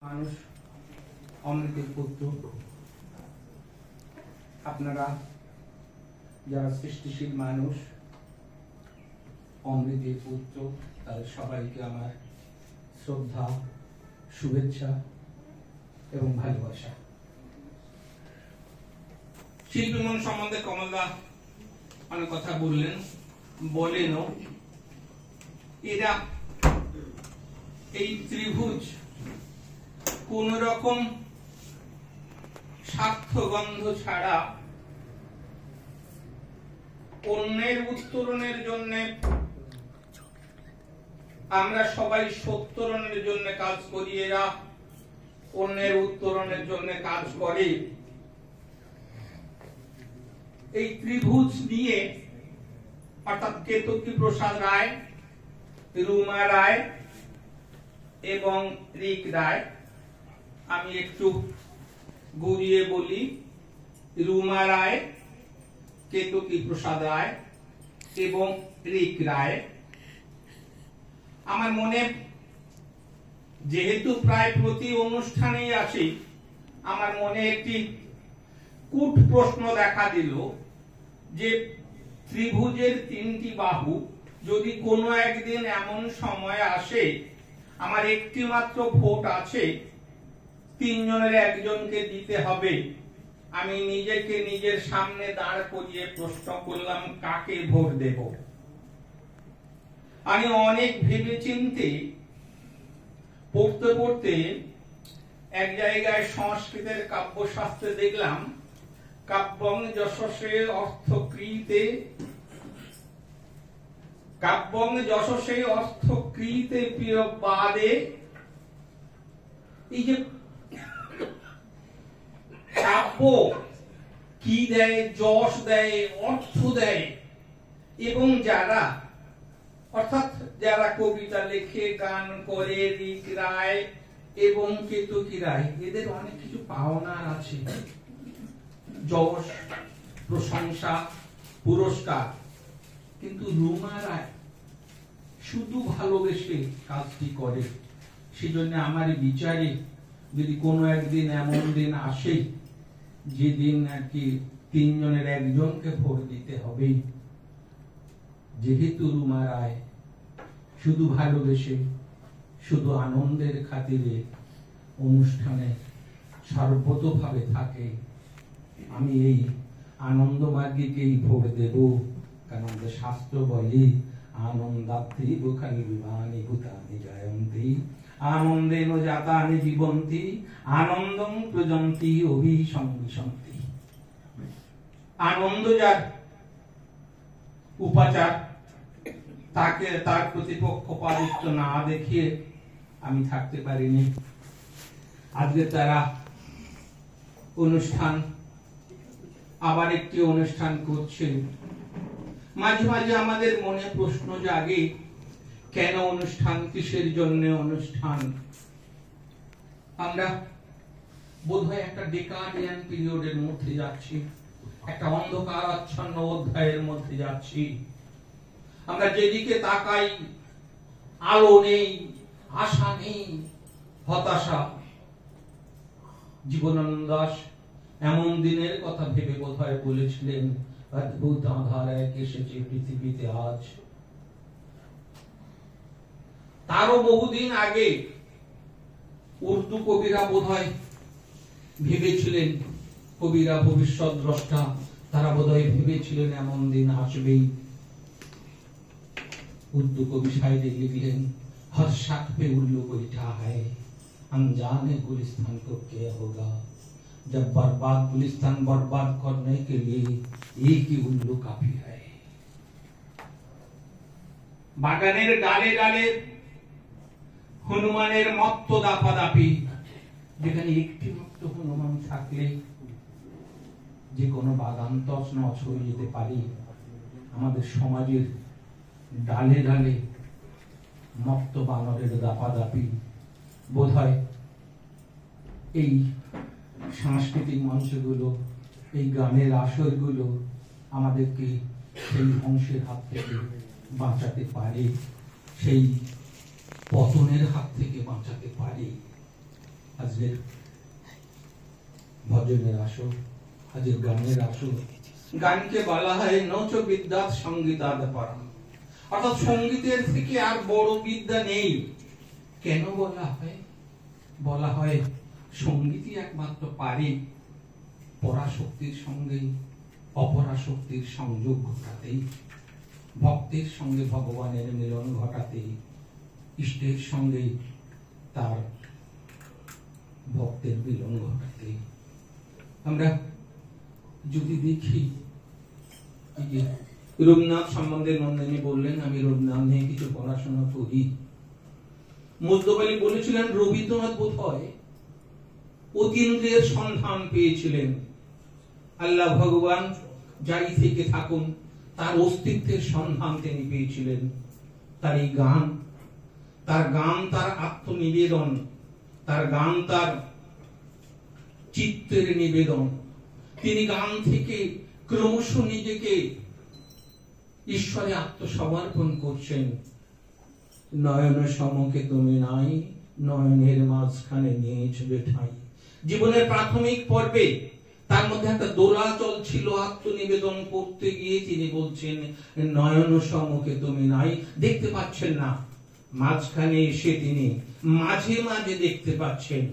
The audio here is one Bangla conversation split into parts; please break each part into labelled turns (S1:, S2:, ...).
S1: মানুষ অমৃতের পুত্র। আপনারা যারা সৃষ্টিশীল মানুষ, অমৃতের পুত্র, তাদের সবাইকে আমার শ্রদ্ধা, শুভেচ্ছা এবং ভালোবাসা। শিল্পী মন সম্বন্ধে কমলদা অনেক কথা বলেনও। এরা এই ত্রিভুজ কোন রকম স্বার্থগন্ধ ছাড়া অন্যের উত্তরণের জন্য, আমরা সবাই সত্তরণের জন্য কাজ করি, এরা অন্যের উত্তরণের জন্য কাজ করে। এই ত্রিভুজ নিয়ে অর্থাৎ কেতকী প্রসাদ রায়, রুমা রায় এবং রিক রায়, আমি একটু ঘুরিয়ে বলি। রুমা রায়, কেতকী প্রসাদ রায় এবং রিক রায়। আমার মনে, যেহেতু প্রায় প্রতি অনুষ্ঠানেই আসি, আমার মনে একটি কূট প্রশ্ন দেখা দিল যে ত্রিভুজের তিনটি বাহু যদি কোনো একদিন এমন সময় আসে আমার একটি মাত্র ভোট আছে, তিনজনের একজনকে দিতে হবে, আমি নিজেকে নিজের সামনে দাঁড় করিয়ে প্রশ্ন করলাম কাকে ভোট দেব। আমি অনেক ভেবেচিন্তে পড়তে পড়তে এক জায়গায় সংস্কৃতের কাব্যশাস্ত্রে দেখলাম কাব্যং যশসে অর্থকৃতে, কাব্যং যশসে অর্থকৃতে প্রিয়বাদে। এই যে কাব্য কি দেয়, যশ দেয়, অর্থ দেয়, এবং যারা অর্থাৎ যারা কবিতা লেখে, গান করে, রিক রায় এবং কেতকী রায়, এদের অনেক কিছু পাওনা আছে, যশ, প্রশংসা, পুরস্কার। কিন্তু রুমা রায় শুধু ভালোবেসে কাজটি করে। সেজন্য আমার বিচারে যদি কোনো একদিন এমন দিন আসে যেদিন নাকি তিনজনের একজনকে ভোট দিতে হবে, যেহেতু রুমা রায় শুধু ভালোবেসে, শুধু আনন্দের খাতিরে অনুষ্ঠানে সর্বতোভাবে থাকে, আমি এই আনন্দমার্গীকেই ভোট দেব। কারণ আমাদের শাস্ত্র বলে আনন্দাত্রী বুখানি বিমানি ভূতানি জয়ন্তী আনন্দেন জাতানি জীবন্তি আনন্দং প্রজন্তি অভিসংবিশন্তি। আনন্দ যার উপাচার, তাকে তার প্রতিপক্ষ পারিত্য না দেখিয়ে আমি থাকতে পারিনি। আজকে তারা অনুষ্ঠান, আবার একটি অনুষ্ঠান করছে। মাঝে মাঝে আমাদের মনে প্রশ্ন জাগে, কেন অনুষ্ঠান, কিসের জন্য অনুষ্ঠান? আমরা বোধহয় একটা ডেকাডিয়ান পিরিয়ডের মধ্যে যাচ্ছি, একটা অন্ধকার আচ্ছন্ন অধ্যায়ের মধ্যে যাচ্ছি। আমরা যেদিকে তাকাই আলো নেই, আশা নেই, হতাশা। জীবনানন্দ দাশ এমন দিনের কথা ভেবে বোধহয় বলেছিলেন, অদ্ভুত আধার এক এসেছে পৃথিবীতে আজ। তারও বহুদিন আগে উর্দু কবিরা বোধহয় ভেবেছিলেন, কবিরা ভবিষ্যৎ দ্রষ্টা, তারা বোধহয় ভেবেছিলেন এমন দিন আসবেই। উর্দু কবি শায়রে লিখলেন, হর শাখ পে উল্লू बैठा है अनजाने गुलिस्तान को क्या होगा जब बर्बाद गुलिस्तान बर्बाद करने के लिए एक ही उल्लू काफी है। বাগানের ডালে ডালে হনুমানের মত্ত দাপাদাপি, যেখানে একটি মাত্র হনুমান থাকলে যে কোনো বাগান তছনছ হয়ে যেতে পারে। আমাদের সমাজের ডালে ডালে মত্ত বানরের দাপাদাপি। বোধহয় এই সাংস্কৃতিক মঞ্চগুলো, এই গানের আসরগুলো আমাদেরকে সেই ধ্বংসের হাত থেকে বাঁচাতে পারে, সেই পতনের হাত থেকে বাঁচাতে পারে। আজকের ভজনের আসর, আজকের গানের আসর। গানকে বলা হয় নচ বিদ্যাৎ সঙ্গীতাৎ পরম, অর্থাৎ সঙ্গীতের থেকে আর বড় বিদ্যা নেই। কেন বলা হয়? বলা হয় সঙ্গীতই একমাত্র পারে পরাশক্তির সঙ্গে অপরাশক্তির সংযোগ ঘটাতে, ভক্তের সঙ্গে ভগবানের মিলন ঘটাতে, ইষ্টের সঙ্গে তার ভক্তের মিলন ঘটাতে। আমরা যদি দেখি, রবীন্দ্রনাথ সম্বন্ধে নন্দিনী বললেন আমি রবীন্দ্রনাথ নিয়ে কিছু পড়াশোনা করি। মুজতবা আলী বলেছিলেন রবীন্দ্রনাথ বোধ হয় অতীন্দ্রিয়ের সন্ধান পেয়েছিলেন। আল্লাহ ভগবান যাই থেকে থাকুন, তার অস্তিত্বের সন্ধান তিনি পেয়েছিলেন। তার এই গান, তার আত্মনিবেদন, তার গান তার চিত্তের নিবেদন। তিনি গান থেকে ক্রমশ নিজেকে ঈশ্বরে আত্মসমর্পণ করছেন। নয়ন সমকে তুমি নাই, নয়নের মাঝখানে নিয়েছে ঠাঁই। জীবনের প্রাথমিক পর্বে তার মধ্যে একটা দোলাচল ছিল আত্মনিবেদন করতে গিয়ে। তিনি বলছেন নয়ন সমকে তুমি নাই, দেখতে পাচ্ছেন না, মাঝখানে এসে তিনি মাঝে মাঝে দেখতে পাচ্ছেন।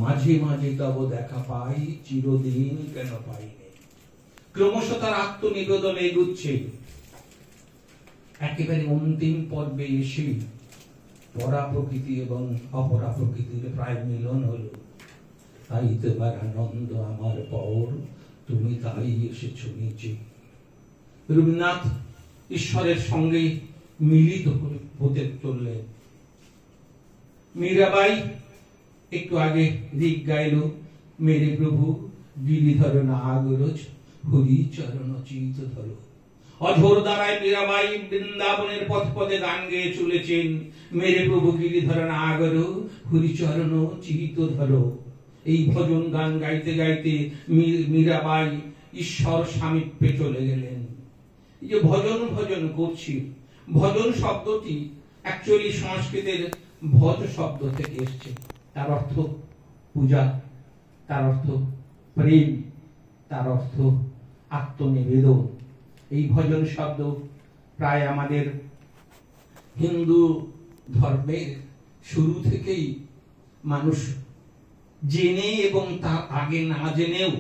S1: মাঝে মাঝে তব দেখা পাই, চিরদিন কেন পাইনি। ক্রমশ তার আত্মনিবেদন এগুচ্ছে। একেবারে অন্তিম পর্বে এসে পরা প্রকৃতি এবং অপরা প্রকৃতির প্রায় মিলন হলো। তাই তোমার আনন্দ আমার পর, তুমি তাই এসেছো নিচে। রবীন্দ্রনাথ ঈশ্বরের সঙ্গে মিলিত হতে চললেন। মীরাবাই একটু আগে ঋগ গাইল, মেরে প্রভু গিরিধর নাগরজ, হরি চরণ চিত ধরো। অঝোর দ্বারায় মীরাবাই বৃন্দাবনের পথ পথে গান গেয়ে চলেছেন, মেরে প্রভু গিরিধর নাগর, হরি চরণ চিত ধরো। এই ভজন গান গাইতে গাইতে মীরাবাই ঈশ্বর সামীপ্যে চলে গেলেন। এই যে ভজন ভজন করছি, ভজন শব্দটি অ্যাকচুয়ালি সংস্কৃতের ভজ শব্দ থেকে এসছে। তার অর্থ পূজা, তার অর্থ প্রেম, তার অর্থ আত্মনিবেদন। এই ভজন শব্দ প্রায় আমাদের হিন্দু ধর্মের শুরু থেকেই মানুষ জেনে এবং তার আগে না জেনেও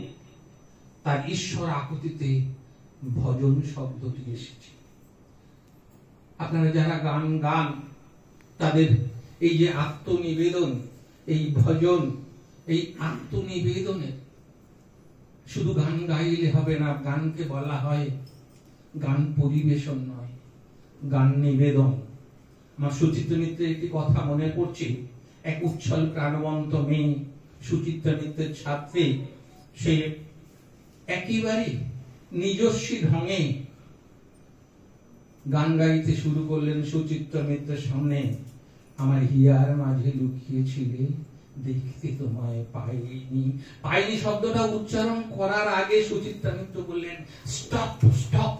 S1: তার ঈশ্বর আকুতিতে ভজন শব্দটি এসেছে। আপনারা যারা গান গান, তাদের এই যে আত্মনিবেদন, এই ভজন, এই আত্মনিবেদনের শুধু গান গাইলে হবে না। গানকে বলা হয় গান পরিবেশন নয়, গান নিবেদন। আমার সুচিত্রা মিত্রের একটি কথা মনে পড়ছে। এক উচ্ছল প্রাণবন্ত মেয়ে, সুচিত্রা মিত্রের ছাত্রী, সে একেবারে নিজস্ব ঢঙে গান গাইতে শুরু করলেন সুচিত্রা মিত্রের সামনে। আমার হিয়ার মাঝে লুকিয়েছিলে, দেখতে তোমায় পাইনি। পাইনি শব্দটা উচ্চারণ করার আগে সুচিত্রা মিত্র বললেন স্টপ স্টপ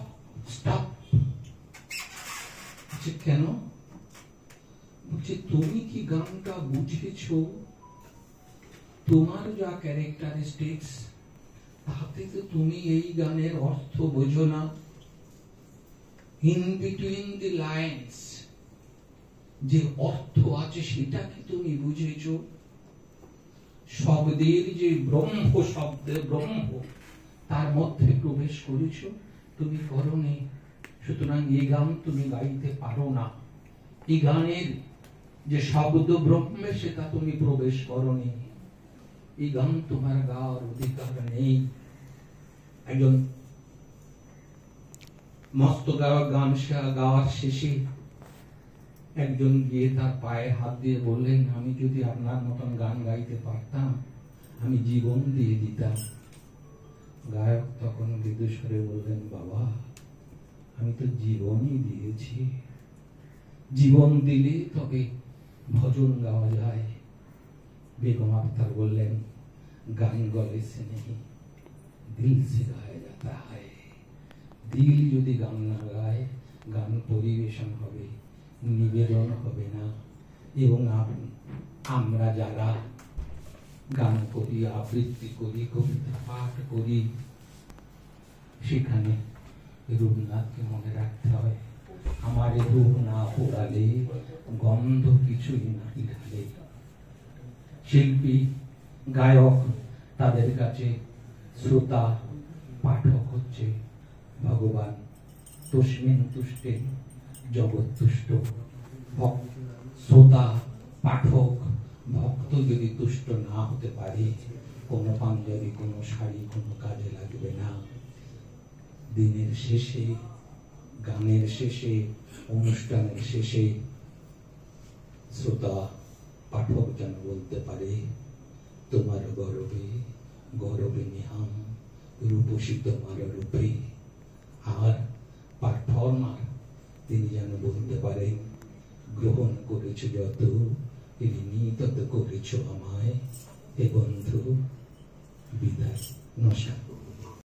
S1: স্টপ। কেন? বলছে তুমি কি গানটা বুঝেছো? তোমার যা ক্যারেক্টারিস্টিক্স, তাতে তো তুমি এই গানের অর্থ বোঝো না। ইন বিটুইন দি লাইন্স যে অর্থ আছে সেটা কি তুমি বুঝেছো? শব্দের যে ব্রহ্ম, শব্দের ব্রহ্ম, তার মধ্যে প্রবেশ করেছো, তুমি করোনি। সুতরাং এই গান তুমি গাইতে পারো না। এই গানের যে শব্দ ব্রহ্মে, সেটা তুমি প্রবেশ করোনি। এই গান তোমার গাওয়ার অধিকার নেই। একজন মস্ত গান গাওয়ার শেষে একজন গিয়ে তার পায়ে হাত দিয়ে বললেন, আমি যদি আপনার মতন গান গাইতে পারতাম, আমি জীবন দিয়ে দিতাম। গায়ক তখন মৃদুস্বরে বললেন, বাবা আমি তো জীবনই দিয়েছি। জীবন দিলে তবে ভজন গাওয়া যায়। বেগম আখতার বললেন, গান গলে সে নেই, দিল সে গায়া যাতা হয়। দিল যদি গান না গায়, গান পরিবেশন হবে, নিবেদন হবে না। এবং আমরা যারা গান করি, আবৃত্তি করি, কবিতা পাঠ করি, সেখানে রূপনাথকে মনে রাখতে হয়। আমার রূপ না পোড়ালে, গন্ধ কিছুই না ঢালে। শিল্পী, গায়ক, তাদের কাছে শ্রোতা, পাঠক হচ্ছে ভগবান। তস্মিন তুষ্টে জগৎ তুষ্ট। শ্রোতা, পাঠক, ভক্ত যদি তুষ্ট না হতে পারে, কোনো পাঞ্জাবি, কোনো শাড়ি কোনো কাজে লাগবে না। দিনের শেষে, গানের শেষে, অনুষ্ঠানের শেষে শ্রোতা, পাঠক যেন বলতে পারে, তোমার গৌরবে গৌরবে নিহাম, রূপসী তোমার রূপে। আর পারফর্মার তিনি যেন বলতে পারেন, গ্রহণ করেছ যত, ঋণী তত করেছ আমায়, হে বন্ধু, বিদায়, নমস্কার।